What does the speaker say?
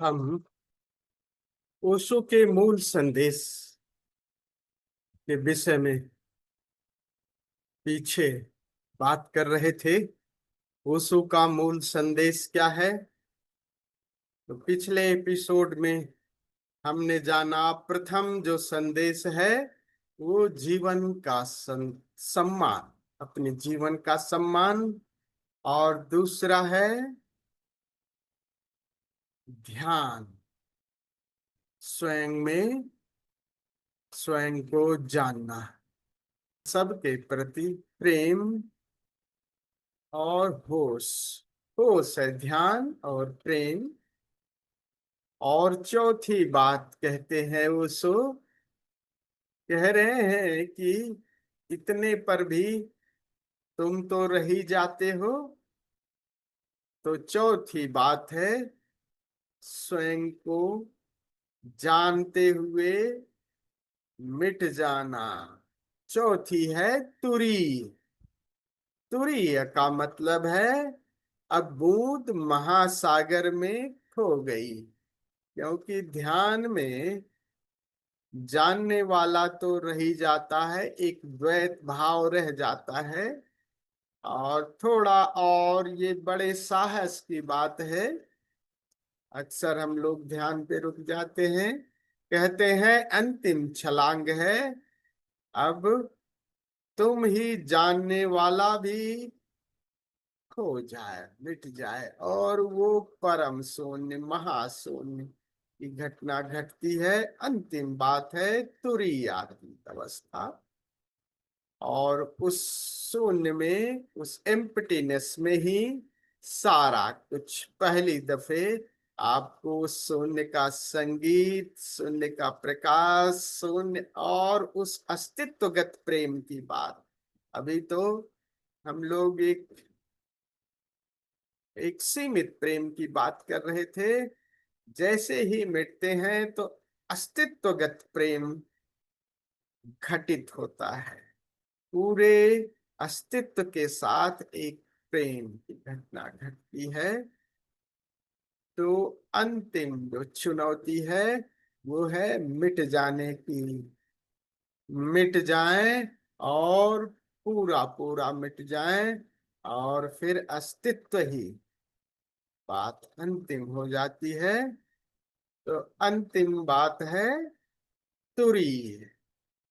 हम ओशो के मूल संदेश के विषय में पीछे बात कर रहे थे। ओशो का मूल संदेश क्या है? तो पिछले एपिसोड में हमने जाना, प्रथम जो संदेश है वो जीवन का सम्मान, अपने जीवन का सम्मान। और दूसरा है ध्यान, स्वयं में स्वयं को जानना, सबके प्रति प्रेम और होश। होश है ध्यान और प्रेम। और चौथी बात कहते हैं वो कह रहे हैं कि इतने पर भी तुम तो रही जाते हो। तो चौथी बात है स्वयं को जानते हुए मिट जाना। चौथी है तुरीय। तुरीय का मतलब है अब बूंद महासागर में खो गई, क्योंकि ध्यान में जानने वाला तो रही जाता है, एक द्वैत भाव रह जाता है। और थोड़ा और ये बड़े साहस की बात है, अक्सर हम लोग ध्यान पे रुक जाते हैं, कहते हैं अंतिम छलांग है, अब तुम ही जानने वाला भी खो जाए, मिट जाए और वो परम शून्य महाशून्य की घटना घटती है। अंतिम बात है तुरीयातीत अवस्था। और उस शून्य में, उस एम्प्टीनेस में ही सारा कुछ पहली दफे आपको शून्य का संगीत, शून्य का प्रकाश, शून्य और उस अस्तित्वगत प्रेम की बात। अभी तो हम लोग एक सीमित प्रेम की बात कर रहे थे। जैसे ही मिटते हैं तो अस्तित्वगत प्रेम घटित होता है, पूरे अस्तित्व के साथ एक प्रेम की घटना घटती है। तो अंतिम जो चुनौती है वो है मिट जाने की। मिट जाए और पूरा पूरा मिट जाए और फिर अस्तित्व ही बात अंतिम हो जाती है। तो अंतिम बात है तुरीय।